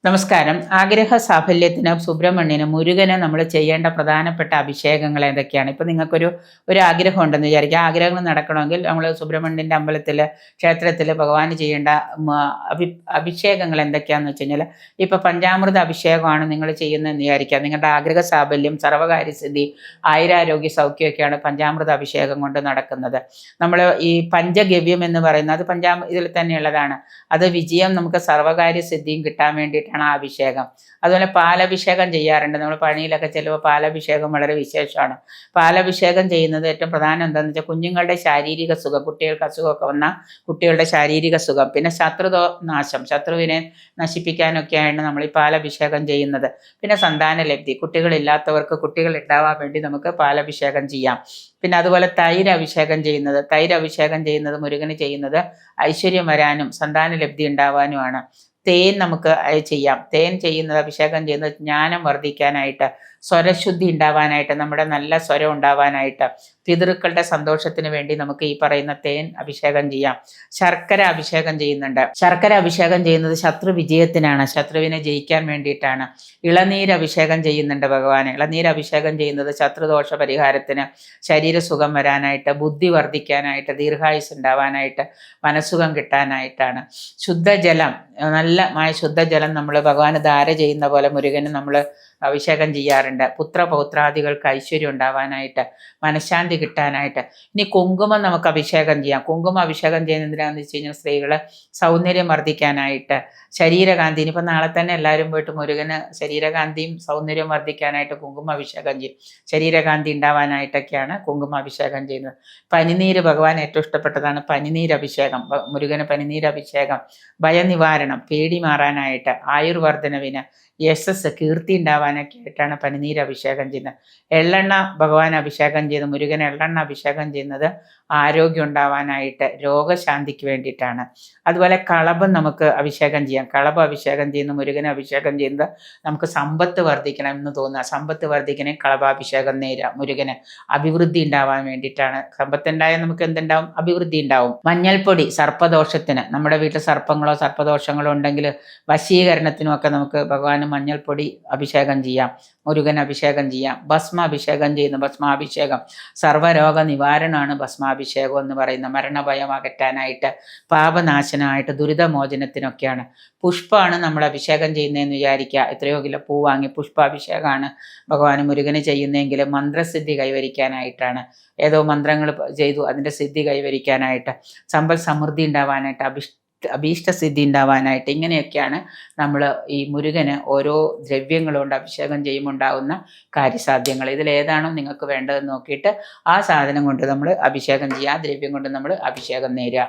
നമസ്കാരം. ആഗ്രഹ സാഫല്യത്തിന് സുബ്രഹ്മണ്യന് മുരുകന് നമ്മൾ ചെയ്യേണ്ട പ്രധാനപ്പെട്ട അഭിഷേകങ്ങൾ ഏതൊക്കെയാണ്? ഇപ്പം നിങ്ങൾക്കൊരു ആഗ്രഹം ഉണ്ടെന്ന് വിചാരിക്കുക. ആ ആഗ്രഹങ്ങൾ നടക്കണമെങ്കിൽ നമ്മൾ സുബ്രഹ്മണ്യൻ്റെ അമ്പലത്തിൽ ക്ഷേത്രത്തിൽ ഭഗവാന് ചെയ്യേണ്ട അഭിഷേകങ്ങൾ എന്തൊക്കെയാണെന്ന് വെച്ച് കഴിഞ്ഞാൽ, ഇപ്പം പഞ്ചാമൃത അഭിഷേകമാണ് നിങ്ങൾ ചെയ്യുന്നതെന്ന് വിചാരിക്കുക. നിങ്ങളുടെ ആഗ്രഹ സാഫല്യം, സർവകാര്യസിദ്ധി, ആയുരാരോഗ്യ സൗഖ്യമൊക്കെയാണ് പഞ്ചാമൃത അഭിഷേകം കൊണ്ട് നടക്കുന്നത്. നമ്മൾ ഈ പഞ്ചഗവ്യം എന്ന് പറയുന്നത് ഇതിൽ തന്നെയുള്ളതാണ്. അത് വിജയം, നമുക്ക് സർവകാര്യസിദ്ധിയും കിട്ടാൻ വേണ്ടിയിട്ടാണ് ആ അഭിഷേകം. അതുപോലെ പാലഭിഷേകം ചെയ്യാറുണ്ട്. നമ്മൾ പണിയിലൊക്കെ ചെല്ലുമ്പോൾ പാലഭിഷേകം വളരെ വിശേഷമാണ്. പാലഭിഷേകം ചെയ്യുന്നത് ഏറ്റവും പ്രധാനം എന്താണെന്ന് വെച്ചാൽ കുഞ്ഞുങ്ങളുടെ ശാരീരിക സുഖം, കുട്ടികൾക്ക് അസുഖമൊക്കെ വന്നാൽ കുട്ടികളുടെ ശാരീരിക സുഖം, പിന്നെ നാശം, ശത്രുവിനെ നശിപ്പിക്കാനൊക്കെയാണ് നമ്മൾ ഈ പാലഭിഷേകം ചെയ്യുന്നത്. പിന്നെ സന്താനലബ്ധി, കുട്ടികളില്ലാത്തവർക്ക് കുട്ടികൾ ഉണ്ടാവാൻ വേണ്ടി നമുക്ക് പാലഭിഷേകം ചെയ്യാം. പിന്നെ അതുപോലെ തൈര് അഭിഷേകം ചെയ്യുന്നത് മുരുകന് ചെയ്യുന്നത് ഐശ്വര്യം വരാനും സന്താനലബ്ധി ഉണ്ടാവാനുമാണ്. തേൻ നമുക്ക് ചെയ്യാം. തേൻ ചെയ്യുന്നത്, അഭിഷേകം ചെയ്യുന്നത് ജ്ഞാനം വർദ്ധിക്കാനായിട്ട്, സ്വരശുദ്ധി ഉണ്ടാവാനായിട്ട്, നമ്മുടെ നല്ല സ്വരം ഉണ്ടാവാനായിട്ട്, പിതൃക്കളുടെ സന്തോഷത്തിന് വേണ്ടി നമുക്ക് ഈ പറയുന്ന തേൻ അഭിഷേകം ചെയ്യാം. ശർക്കര അഭിഷേകം ചെയ്യുന്നുണ്ട്. ശർക്കര അഭിഷേകം ചെയ്യുന്നത് ശത്രു വിജയത്തിനാണ്, ശത്രുവിനെ ജയിക്കാൻ വേണ്ടിയിട്ടാണ്. ഇളനീര് അഭിഷേകം ചെയ്യുന്നുണ്ട് ഭഗവാന്. ഇളനീര് അഭിഷേകം ചെയ്യുന്നത് ശത്രുദോഷ പരിഹാരത്തിന്, ശരീരസുഖം വരാനായിട്ട്, ബുദ്ധി വർദ്ധിക്കാനായിട്ട്, ദീർഘായുസ് ഉണ്ടാവാനായിട്ട്, മനസ്സുഖം കിട്ടാനായിട്ടാണ്. ശുദ്ധജലം, നല്ല ശുദ്ധജലം നമ്മൾ ഭഗവാന് ധാര ചെയ്യുന്ന പോലെ മുരുകന് നമ്മൾ അഭിഷേകം ചെയ്യാറുണ്ട്. പുത്രപൗത്രാദികൾക്ക് ഐശ്വര്യം ഉണ്ടാവാനായിട്ട്, മനഃശാന്തി കിട്ടാനായിട്ട്. ഇനി കുങ്കുമം നമുക്ക് അഭിഷേകം ചെയ്യാം. കുങ്കുമം അഭിഷേകം ചെയ്യുന്നത് എന്തിനാണെന്ന് വെച്ച് കഴിഞ്ഞാൽ സ്ത്രീകൾ സൗന്ദര്യം വർദ്ധിക്കാനായിട്ട്, ശരീരകാന്തി. ഇനിയിപ്പോൾ നാളെ തന്നെ എല്ലാവരും പോയിട്ട് മുരുകന് ശരീരകാന്തിയും സൗന്ദര്യം വർദ്ധിക്കാനായിട്ട് കുങ്കുമ അഭിഷേകം ചെയ്യും. ശരീരകാന്തി ഉണ്ടാവാനായിട്ടൊക്കെയാണ് കുങ്കുമ അഭിഷേകം ചെയ്യുന്നത്. പനിനീര് ഭഗവാൻ ഏറ്റവും ഇഷ്ടപ്പെട്ടതാണ്. പനിനീര് അഭിഷേകം, മുരുകന് പനിനീര് അഭിഷേകം ഭയനിവാരണം, പേടി മാറാനായിട്ട്, ആയുർവർദ്ധനവിന്, യശസ്, കീർത്തി ഉണ്ടാവാനൊക്കെ ആയിട്ടാണ് പനിനീര് അഭിഷേകം ചെയ്യുന്നത്. എള്ളെണ്ണ ഭഗവാൻ അഭിഷേകം ചെയ്ത് മുരുകൻ എള്ളെണ്ണ അഭിഷേകം ചെയ്യുന്നത് ആരോഗ്യം ഉണ്ടാവാനായിട്ട്, രോഗശാന്തിക്ക് വേണ്ടിയിട്ടാണ്. അതുപോലെ കളഭം നമുക്ക് അഭിഷേകം ചെയ്യാം. കളഭം അഭിഷേകം ചെയ്യുന്ന മുരുകനെ അഭിഷേകം ചെയ്യുന്നത് നമുക്ക് സമ്പത്ത് വർദ്ധിക്കണം എന്ന് തോന്നുക. സമ്പത്ത് വർദ്ധിക്കണേ കളഭാഭിഷേകം മുരുകന് അഭിവൃദ്ധി ഉണ്ടാവാൻ വേണ്ടിയിട്ടാണ്. സമ്പത്തുണ്ടായാൽ നമുക്ക് എന്തുണ്ടാവും? അഭിവൃദ്ധി ഉണ്ടാവും. മഞ്ഞൾപ്പൊടി സർപ്പദോഷത്തിന്, നമ്മുടെ വീട്ടിൽ സർപ്പങ്ങളോ സർപ്പദോഷങ്ങളോ ഉണ്ടെങ്കിൽ വശീകരണത്തിനുമൊക്കെ നമുക്ക് ഭഗവാന് മഞ്ഞൾപ്പൊടി അഭിഷേകം ചെയ്യാം, മുരുകൻ അഭിഷേകം ചെയ്യാം. ഭസ്മാഭിഷേകം ചെയ്യുന്ന ഭസ്മാഭിഷേകം സർവ്വരോഗ നിവാരണമാണ്. ഭസ്മാഭിഷേകം എന്ന് പറയുന്ന മരണഭയം അകറ്റാനായിട്ട്, പാപനാശനമായിട്ട്, ദുരിതമോചനത്തിനൊക്കെയാണ്. പുഷ്പമാണ് നമ്മൾ അഭിഷേകം ചെയ്യുന്നതെന്ന് വിചാരിക്കുക. എത്രയോ കിലോ പൂ വാങ്ങി പുഷ്പാഭിഷേകമാണ് ഭഗവാന് മുരുകന് ചെയ്യുന്നതെങ്കിൽ മന്ത്രസിദ്ധി കൈവരിക്കാനായിട്ടാണ്. ഏതോ മന്ത്രങ്ങൾ ചെയ്തു അതിൻ്റെ സിദ്ധി കൈവരിക്കാനായിട്ട്, സമ്പൽ സമൃദ്ധി ഉണ്ടാവാനായിട്ട്, അഭീഷ്ടസിദ്ധി ഉണ്ടാവാനായിട്ട്, ഇങ്ങനെയൊക്കെയാണ് നമ്മൾ ഈ മുരുകന് ഓരോ ദ്രവ്യങ്ങൾ കൊണ്ട് അഭിഷേകം ചെയ്യുമ്പോൾ ഉണ്ടാകുന്ന കാര്യസാധ്യങ്ങൾ. ഇതിലേതാണോ നിങ്ങൾക്ക് വേണ്ടതെന്ന് നോക്കിയിട്ട് ആ സാധനം കൊണ്ട് നമ്മൾ അഭിഷേകം ചെയ്യുക, ആ ദ്രവ്യം കൊണ്ട് നമ്മൾ അഭിഷേകം നേരുക.